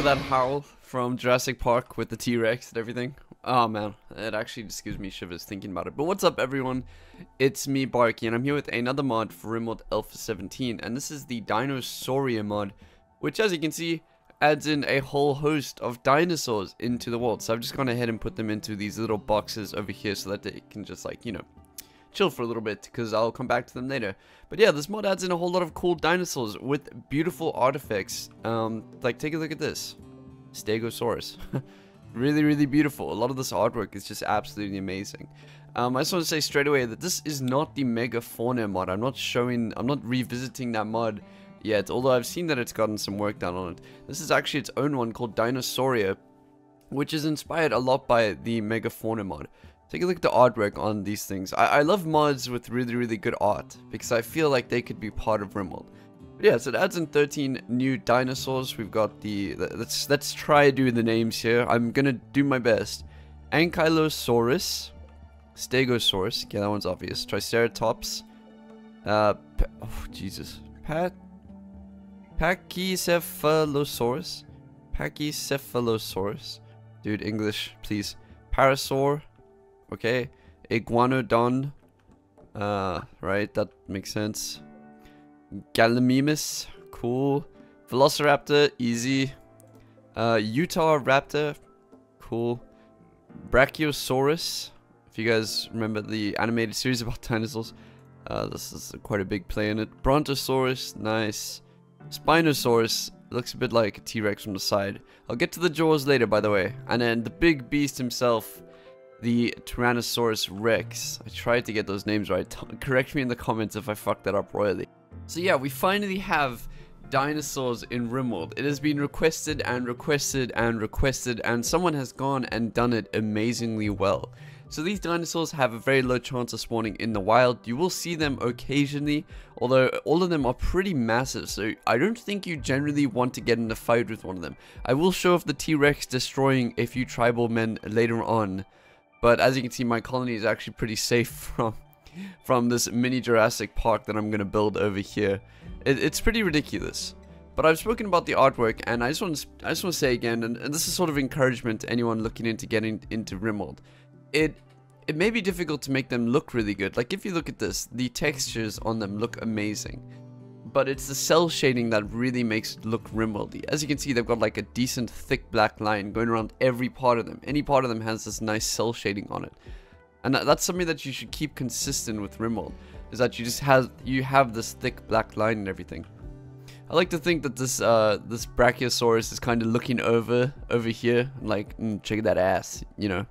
that howl from Jurassic Park with the T-Rex and everything? Oh man, it actually just gives me shivers thinking about it. But what's up everyone, it's me Barky and I'm here with another mod for RimWorld Alpha 17, and this is the Dinosauria mod, which as you can see adds in a whole host of dinosaurs into the world. So I've just gone ahead and put them into these little boxes over here so that they can just like, you know, chill for a little bit, because I'll come back to them later. But yeah, this mod adds in a whole lot of cool dinosaurs with beautiful artifacts. Like take a look at this Stegosaurus. really beautiful. A lot of this artwork is just absolutely amazing. I just want to say straight away that this is not the Megafauna mod. I'm not revisiting that mod yet, although I've seen that it's gotten some work done on it. This is actually its own one called Dinosauria, which is inspired a lot by the Megafauna mod. Take a look at the artwork on these things. I love mods with really good art, because I feel like they could be part of RimWorld. But yeah, so it adds in 13 new dinosaurs. We've got let's try doing the names here. I'm gonna do my best. Ankylosaurus, Stegosaurus, okay, that one's obvious. Triceratops, oh Jesus, Pachycephalosaurus, dude, English, please. Parasaur, okay, Iguanodon, right, that makes sense. Gallimimus, cool. Velociraptor, easy. Utah Raptor, cool. Brachiosaurus, if you guys remember the animated series about dinosaurs, this is quite a big play in it. Brontosaurus, nice. Spinosaurus, looks a bit like a T-Rex from the side. I'll get to the jaws later, by the way. And then the big beast himself, the Tyrannosaurus Rex. I tried to get those names right. Correct me in the comments if I fucked that up royally. So yeah, we finally have dinosaurs in RimWorld. It has been requested and requested and requested, and someone has gone and done it amazingly well. So these dinosaurs have a very low chance of spawning in the wild. You will see them occasionally, although all of them are pretty massive, so I don't think you generally want to get in a fight with one of them. I will show off the T-Rex destroying a few tribal men later on, but as you can see, my colony is actually pretty safe from this mini Jurassic Park that I'm going to build over here. It's pretty ridiculous. But I've spoken about the artwork, and I just want to say again, and this is sort of encouragement to anyone looking into getting into RimWorld. It may be difficult to make them look really good. Like if you look at this, the textures on them look amazing. But it's the cell shading that really makes it look RimWorldy. As you can see, they've got like a decent thick black line going around every part of them. Any part of them has this nice cell shading on it. And that's something that you should keep consistent with RimWorld, is that you have this thick black line and everything. I like to think that this Brachiosaurus is kind of looking over here, like check that ass, you know.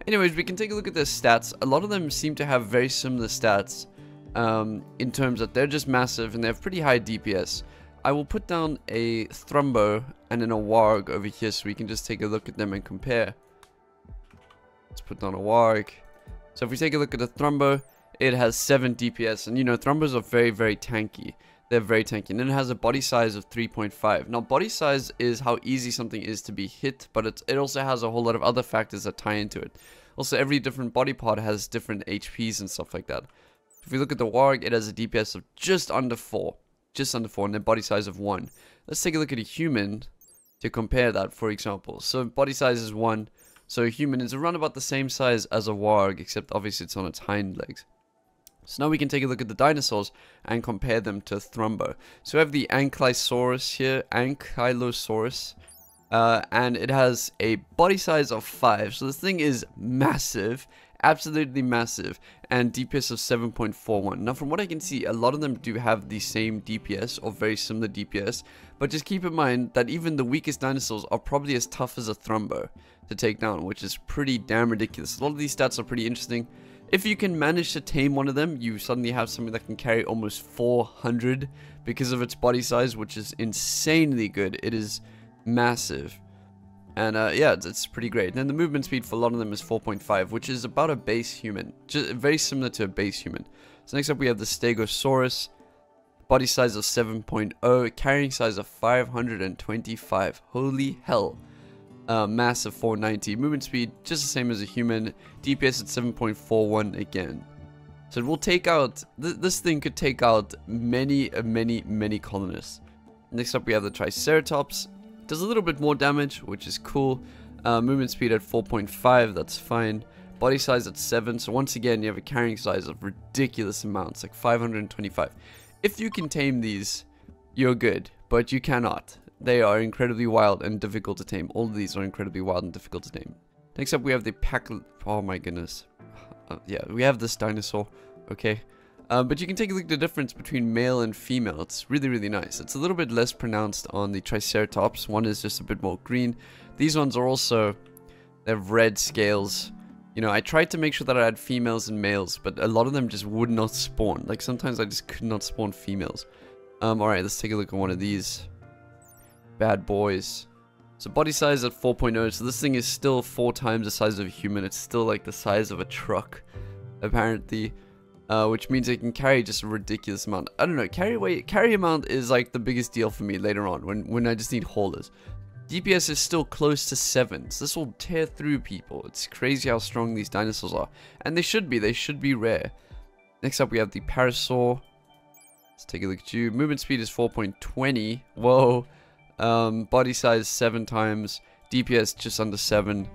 Anyways, we can take a look at their stats. A lot of them seem to have very similar stats, in terms that they're just massive and they have pretty high DPS. I will put down a Thrumbo and then a Warg over here so we can just take a look at them and compare. Let's put down a Warg. So if we take a look at the Thrumbo, it has 7 DPS, and you know, Thrumbos are very tanky. They're very tanky, and then it has a body size of 3.5. Now, body size is how easy something is to be hit, but it also has a whole lot of other factors that tie into it. Also, every different body part has different HPs and stuff like that. If we look at the Warg, it has a DPS of just under 4, and a body size of 1. Let's take a look at a human to compare that, for example. So body size is 1. So a human is around about the same size as a Warg, except obviously it's on its hind legs. So now we can take a look at the dinosaurs and compare them to Thrumbo. So we have the Ankylosaurus here, and it has a body size of 5. So this thing is massive, absolutely massive, and DPS of 7.41. Now from what I can see, a lot of them do have the same DPS or very similar DPS, but just keep in mind that even the weakest dinosaurs are probably as tough as a Thrumbo to take down, which is pretty damn ridiculous. A lot of these stats are pretty interesting. If you can manage to tame one of them, you suddenly have something that can carry almost 400 because of its body size, which is insanely good. It is massive. And yeah, it's pretty great. And then the movement speed for a lot of them is 4.5, which is about a base human. Just very similar to a base human. So next up we have the Stegosaurus. Body size of 7.0, carrying size of 525. Holy hell. Mass of 490. Movement speed just the same as a human. DPS at 7.41 again. So it will take out, this thing could take out many colonists. Next up we have the Triceratops. Does a little bit more damage, which is cool. Movement speed at 4.5, that's fine. Body size at 7, so once again you have a carrying size of ridiculous amounts, like 525. If you can tame these, you're good, but you cannot. They are incredibly wild and difficult to tame. All of these are incredibly wild and difficult to tame. Next up we have the oh my goodness. Yeah, we have this dinosaur, okay. But you can take a look at the difference between male and female. It's really, really nice. It's a little bit less pronounced on the Triceratops. One is just a bit more green. These ones are also, they have red scales. You know, I tried to make sure that I had females and males, but a lot of them just would not spawn. Like, sometimes I just could not spawn females. Alright, let's take a look at one of these bad boys. So body size at 4.0, so this thing is still 4 times the size of a human. It's still like the size of a truck, apparently. Which means it can carry just a ridiculous amount. I don't know, carry amount is like the biggest deal for me later on, when I just need haulers. DPS is still close to 7, so this will tear through people. It's crazy how strong these dinosaurs are. And they should be rare. Next up we have the Parasaur. Let's take a look at you. Movement speed is 4.20. Whoa. Body size 7 times. DPS just under 7.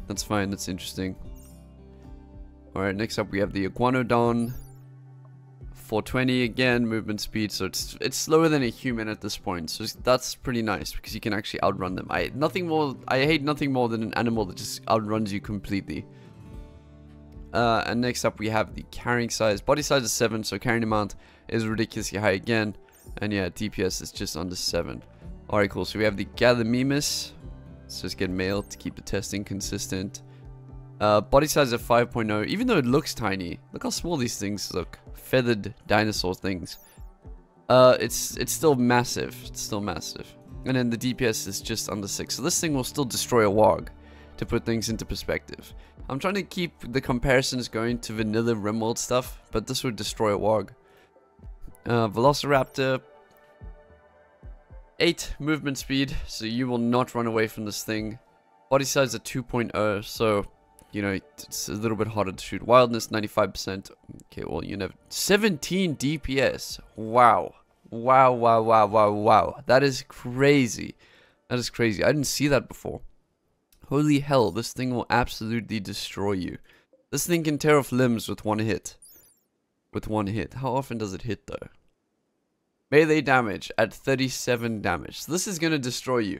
That's fine, that's interesting. Alright, next up we have the Iguanodon. 420 again, movement speed, so it's slower than a human at this point, so that's pretty nice because you can actually outrun them. I hate nothing more than an animal that just outruns you completely. And next up we have the carrying size. Body size is 7, so carrying amount is ridiculously high again, and yeah, DPS is just under 7. Alright, cool. So we have the Gallimimus. Let's just get male to keep the testing consistent. Body size of 5.0, even though it looks tiny. Look how small these things look. Feathered dinosaur things. It's still massive. It's still massive. And then the DPS is just under 6. So this thing will still destroy a warg, to put things into perspective. I'm trying to keep the comparisons going to vanilla Rimworld stuff, but this would destroy a warg. Velociraptor. 8 movement speed, so you will not run away from this thing. Body size at 2.0, so you know, it's a little bit harder to shoot. Wildness, 95%. Okay, well, you never... 17 DPS. Wow. Wow, wow, wow, wow, wow. That is crazy. That is crazy. I didn't see that before. Holy hell, this thing will absolutely destroy you. This thing can tear off limbs with one hit. With one hit. How often does it hit, though? Melee damage at 37 damage. So this is going to destroy you.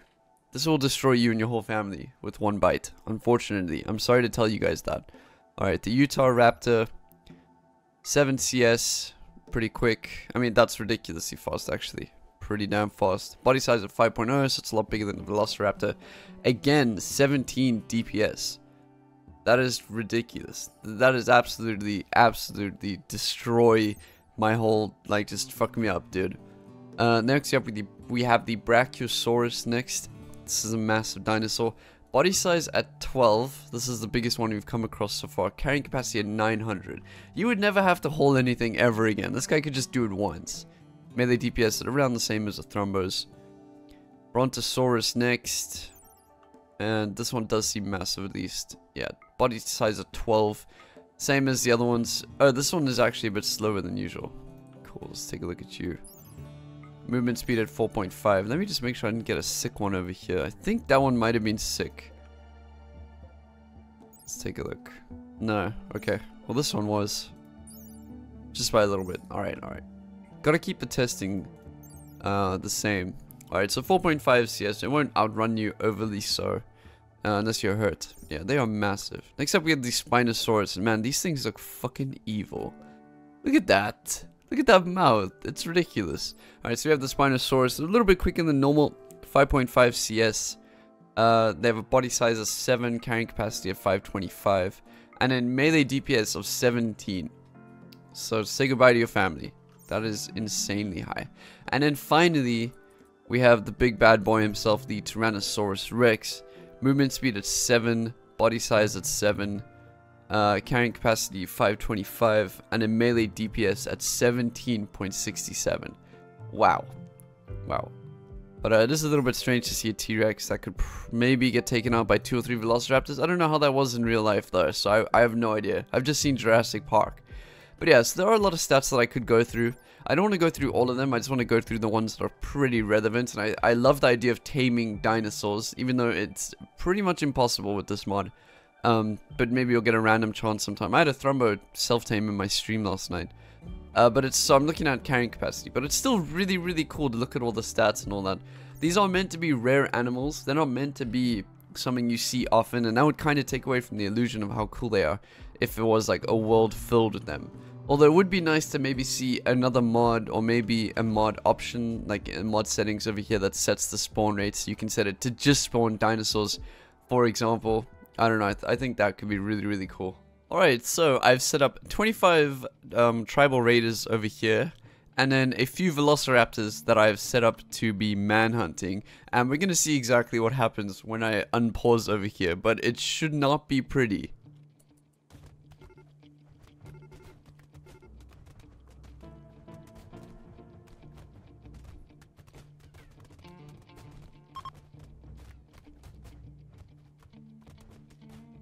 This will destroy you and your whole family with one bite. Unfortunately. I'm sorry to tell you guys that. Alright, the Utahraptor. 7 CS. Pretty quick. I mean, that's ridiculously fast, actually. Pretty damn fast. Body size of 5.0, so it's a lot bigger than the Velociraptor. Again, 17 DPS. That is ridiculous. That is absolutely destroy my whole, like, just fuck me up, dude. Next up, we have the Brachiosaurus next. This is a massive dinosaur. Body size at 12. This is the biggest one we've come across so far. Carrying capacity at 900. You would never have to haul anything ever again. This guy could just do it once. Melee DPS at around the same as the Thrombos. Brontosaurus next. And this one does seem massive at least. Yeah, body size at 12. Same as the other ones. Oh, this one is actually a bit slower than usual. Cool, let's take a look at you. Movement speed at 4.5. Let me just make sure I didn't get a sick one over here. I think that one might have been sick. Let's take a look. No, okay. Well, this one was. Just by a little bit. Alright, alright. Gotta keep the testing the same. Alright, so 4.5 CS. It won't outrun you overly so. Unless you're hurt. Yeah, they are massive. Next up, we have the Spinosaurus. Man, these things look fucking evil. Look at that. Look at that mouth. It's ridiculous. Alright, so we have the Spinosaurus. A little bit quicker than normal. 5.5 CS. They have a body size of 7. Carrying capacity of 525. And then melee DPS of 17. So say goodbye to your family. That is insanely high. And then finally, we have the big bad boy himself, the Tyrannosaurus Rex. Movement speed at 7. Body size at 7. Carrying capacity 525, and a melee DPS at 17.67. Wow. Wow. But it is a little bit strange to see a T-Rex that could maybe get taken out by 2 or 3 Velociraptors. I don't know how that was in real life though, so I have no idea. I've just seen Jurassic Park. But yeah, so there are a lot of stats that I could go through. I don't want to go through all of them. I just want to go through the ones that are pretty relevant. And I love the idea of taming dinosaurs, even though it's pretty much impossible with this mod. But maybe you'll get a random chance sometime. I had a Thrumbo self-tame in my stream last night. So I'm looking at carrying capacity. But it's still really, really cool to look at all the stats and all that. These are meant to be rare animals. They're not meant to be something you see often. And that would kind of take away from the illusion of how cool they are if it was like a world filled with them. Although it would be nice to maybe see another mod, or maybe a mod option, like in mod settings over here that sets the spawn rates. You can set it to just spawn dinosaurs, for example. I don't know, I think that could be really, really cool. Alright, so I've set up 25 tribal raiders over here, and then a few velociraptors that I've set up to be manhunting. And we're going to see exactly what happens when I unpause over here, but it should not be pretty.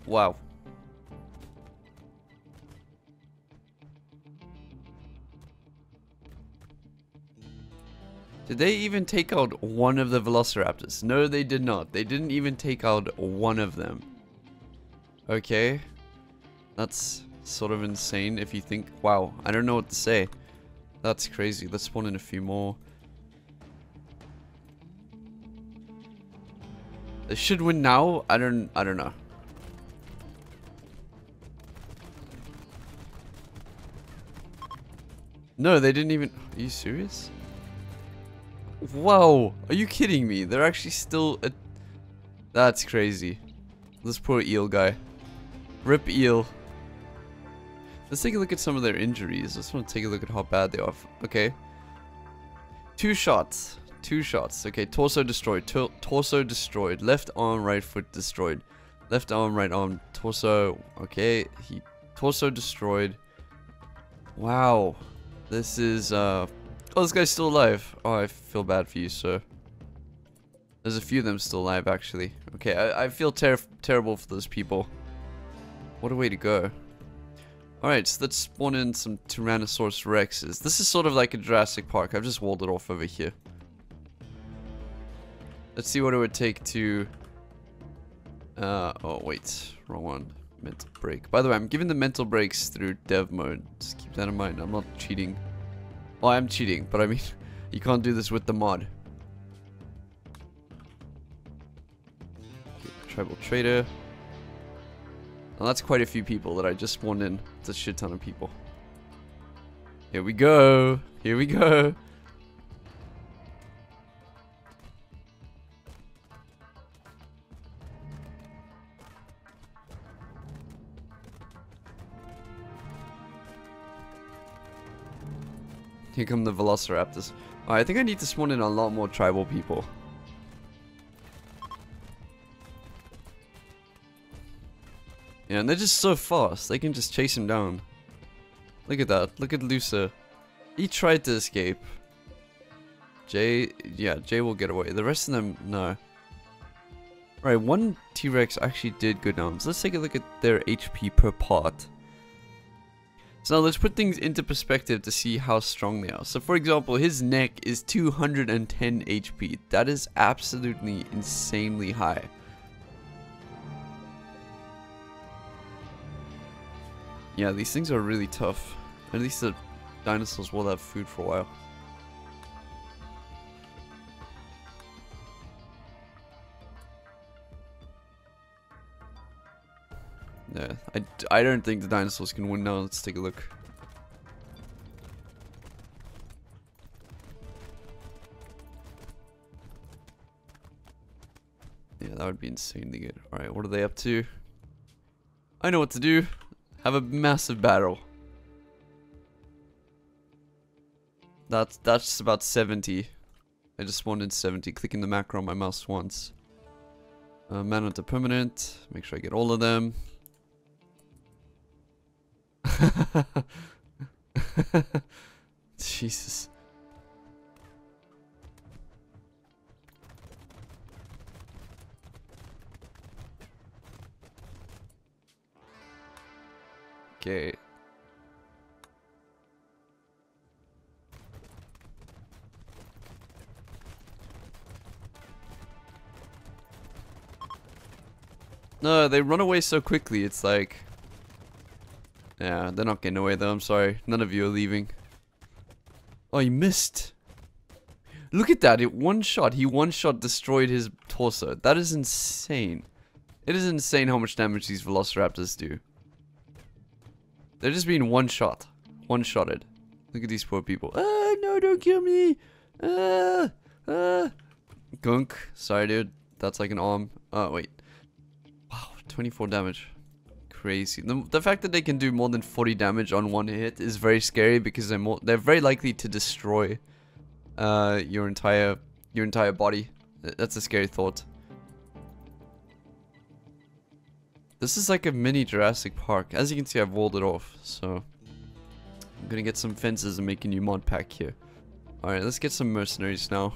Wow. Did they even take out one of the velociraptors? No, they did not. They didn't even take out one of them. Okay. That's sort of insane if you think, wow, I don't know what to say. That's crazy. Let's spawn in a few more. They should win now. I don't know. No, they didn't even... Are you serious? Whoa! Are you kidding me? They're actually still... That's crazy. This poor eel guy. Rip eel. Let's take a look at some of their injuries. I just want to take a look at how bad they are. Okay. 2 shots. 2 shots. Okay, torso destroyed. Torso destroyed. Left arm, right foot destroyed. Left arm, right arm. Torso. Okay. Torso destroyed. Wow. This is, oh, this guy's still alive. Oh, I feel bad for you, sir. There's a few of them still alive, actually. Okay, I feel terrible for those people. What a way to go. Alright, so let's spawn in some Tyrannosaurus Rexes. This is sort of like a Jurassic Park. I've just walled it off over here. Let's see what it would take to... oh, wait. Wrong one. Mental break. By the way, I'm giving the mental breaks through dev mode. Just keep that in mind. I'm not cheating. Well, I am cheating, but I mean, you can't do this with the mod. Okay, tribal trader. Now that's quite a few people that I just spawned in. It's a shit ton of people. Here we go. Here we go. Here come the velociraptors. Oh, I think I need to spawn in a lot more tribal people. Yeah, and they're just so fast. They can just chase him down. Look at that. Look at Lucer. He tried to escape. Jay will get away. The rest of them, no. Right, one T-Rex actually did go down. So let's take a look at their HP per part. So now let's put things into perspective to see how strong they are. So for example, his neck is 210 HP. That is absolutely insanely high. Yeah, these things are really tough. At least the dinosaurs will have food for a while. Yeah, I don't think the dinosaurs can win now. Let's take a look. Yeah, that would be insanely good. Alright, what are they up to? I know what to do. Have a massive battle. That's about 70. I just wanted 70. Clicking the macro on my mouse once. Manhunter permanent. Make sure I get all of them. Jesus. Okay. No, they run away so quickly. It's like, yeah, they're not getting away though. I'm sorry. None of you are leaving. Oh, he missed. Look at that. It one shot. He one shot destroyed his torso. That is insane. It is insane how much damage these velociraptors do. They're just being one shot. One shotted. Look at these poor people. Ah, no, don't kill me. Gunk. Sorry, dude. That's like an arm. Oh, wait. Wow, 24 damage. Crazy. The fact that they can do more than 40 damage on one hit is very scary because they're very likely to destroy your entire body. That's a scary thought. This is like a mini Jurassic Park. As you can see, I've walled it off, so I'm gonna get some fences and make a new mod pack here. Alright, let's get some mercenaries now.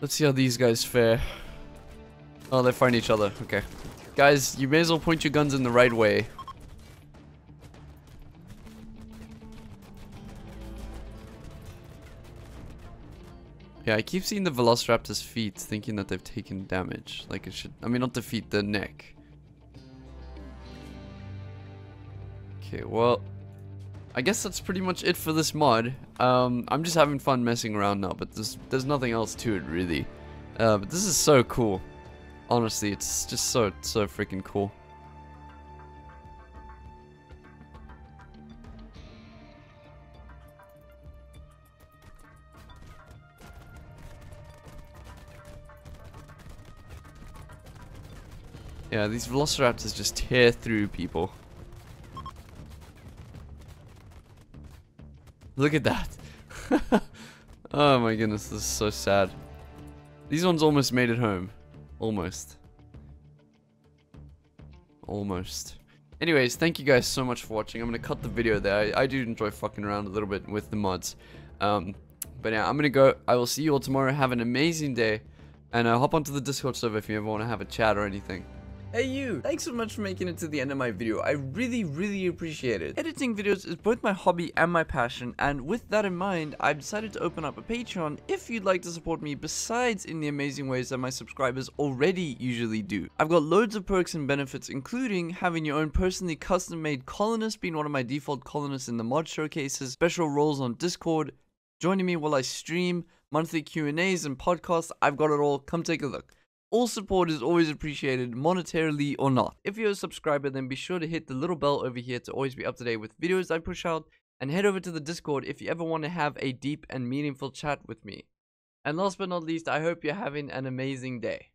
Let's see how these guys fare. Oh, they're fighting each other. Okay. Guys, you may as well point your guns in the right way. Yeah, I keep seeing the Velociraptor's feet, thinking that they've taken damage. Like it should... I mean, not the feet, the neck. Okay, well... I guess that's pretty much it for this mod. I'm just having fun messing around now, but there's nothing else to it, really. But this is so cool. Honestly, it's just so freaking cool. Yeah, these Velociraptors just tear through people. Look at that. Oh my goodness, this is so sad. These ones almost made it home. Almost. Almost. Anyways, thank you guys so much for watching. I'm going to cut the video there. I do enjoy fucking around a little bit with the mods. But yeah, I'm going to go. I will see you all tomorrow. Have an amazing day. And hop onto the Discord server if you ever want to have a chat or anything. Hey you! Thanks so much for making it to the end of my video. I really appreciate it. Editing videos is both my hobby and my passion, and with that in mind, I've decided to open up a Patreon if you'd like to support me besides in the amazing ways that my subscribers already usually do. I've got loads of perks and benefits, including having your own personally custom-made colonist, being one of my default colonists in the mod showcases, special roles on Discord, joining me while I stream, monthly Q&As and podcasts. I've got it all. Come take a look. All support is always appreciated, monetarily or not. If you're a subscriber, then be sure to hit the little bell over here to always be up to date with videos I push out, and head over to the Discord if you ever want to have a deep and meaningful chat with me. And last but not least, I hope you're having an amazing day.